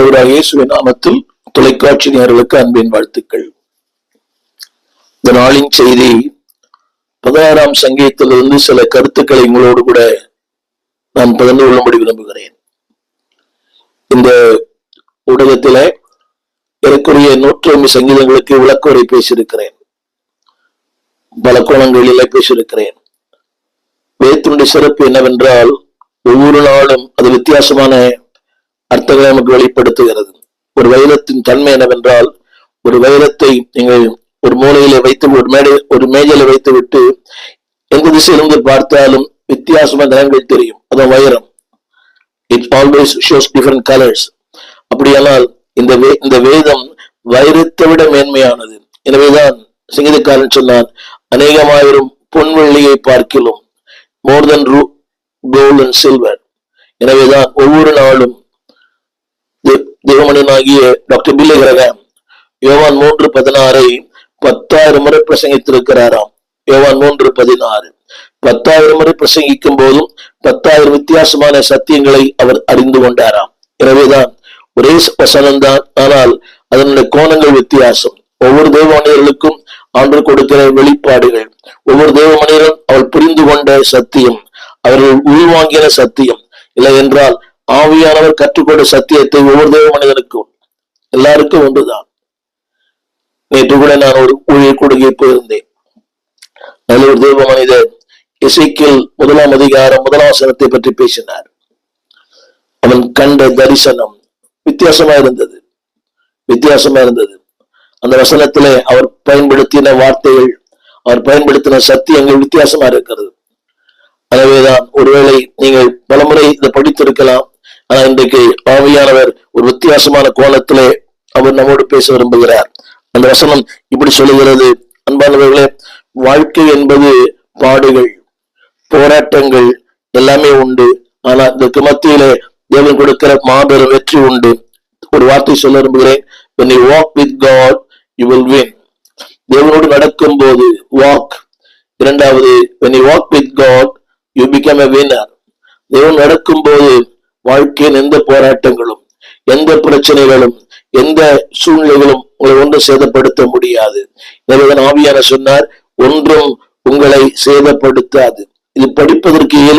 ஆண்டவராகிய இயேசுவின் நாமத்தில் தொலைக்காட்சி நேயர்களுக்கு அன்பின் வாழ்த்துக்கள். இந்த நாளின் செய்தி 16ஆம் சங்கீதத்திலிருந்து சில கருத்துக்களை உங்களோடு கூட நான் பகிர்ந்து கொள்ளும்படி விரும்புகிறேன். இந்த ஊடகத்தில ஏறக்குறைய 105 சங்கீதங்களுக்கு விளக்குரை பேசியிருக்கிறேன். பல கோணங்களிலே பேசியிருக்கிறேன். வேதத்தினுடைய சிறப்பு என்னவென்றால், ஒவ்வொரு நாளும் அது வித்தியாசமான அர்த்தங்களை நமக்கு வெளிப்படுத்துகிறது. ஒரு வைரத்தின் தன்மை என்னவென்றால், ஒரு வைரத்தை நீங்கள் ஒரு மூலையில வைத்து ஒரு மேஜையில வைத்து விட்டு எந்த திசையிலிருந்து பார்த்தாலும் வித்தியாசமான நிறங்கள் தெரியும். அதான் வைரம். It always shows different colours. அப்படியானால் இந்த வேதம் வைரத்தை விட மேன்மையானது. எனவேதான் சங்கீதக்காரன் சொன்னான், அநேகமாயிரம் பொன்வெள்ளியை பார்க்கிலும் more than gold and silver. எனவேதான் ஒவ்வொரு நாளும் தேவமனிதனாகிய டாக்டர் பில்லி கிரஹாம் யோவான் 3:16 10,000 முறை பிரசங்கித்திருக்கிறாராம். யோவான் 3:16 10,000 முறை பிரசங்கிக்கும் போதும் 10,000 வித்தியாசமான சத்தியங்களை அவர் அறிந்து கொண்டாராம். எனவேதான் ஒரே வசனம்தான், ஆனால் அதனுடைய கோணங்கள் வித்தியாசம். ஒவ்வொரு தேவ மனிதர்களுக்கும் ஆண்டவர் கொடுக்கிற வெளிப்பாடுகள், ஒவ்வொரு தேவ மனிதரும் அவள் புரிந்து கொண்ட சத்தியம், அவர்கள் உள்வாங்கின சத்தியம், இல்லை என்றால் ஆவியானவர் கற்றுக்கொண்ட சத்தியத்தை ஒவ்வொரு தேவ மனிதனுக்கும் எல்லாருக்கும் ஒன்றுதான். நேற்று கூட நான் ஒரு ஊழியர் கொடுக்கை போயிருந்தேன். நல்ல ஒரு தேவ மனிதர் எசேக்கியேல் 1ஆம் அதிகாரம் 1ஆம் வசனத்தை பற்றி பேசினார். அவன் கண்ட தரிசனம் வித்தியாசமா இருந்தது. அந்த வசனத்திலே அவர் பயன்படுத்தின வார்த்தைகள், அவர் பயன்படுத்தின சத்தியங்கள் வித்தியாசமா இருக்கிறது. எனவேதான் ஒருவேளை நீங்கள் பலமுறை இதை படித்திருக்கலாம், ஆனா இன்றைக்கு ஆவியானவர் ஒரு வித்தியாசமான கோணத்திலே அவர் நம்மோடு பேச விரும்புகிறார். அந்த வசனம் இப்படி சொல்லுகிறது, அன்பானவர்களே, வாழ்க்கை என்பது பாடுகள், போராட்டங்கள் எல்லாமே உண்டு. ஆனா இதற்கு மத்தியிலே தேவன் கொடுக்கிற மாபெரும் வெற்றி உண்டு. ஒரு வார்த்தை சொல்ல விரும்புகிறேன், when you walk with God you will win. தேவனோடு நடக்கும் போது வாக். இரண்டாவது, when you walk with God you become a winner. தேவன் நடக்கும் போது வாழ்க்கையின் எந்த போராட்டங்களும், எந்த பிரச்சனைகளும், எந்த சூழ்நிலைகளும் உங்களை ஒன்றும் சேதப்படுத்த முடியாது. எனவே ஆவியானவர் சொன்னார், ஒன்றும் உங்களை சேதப்படுத்தாது. இது படிப்பதற்கு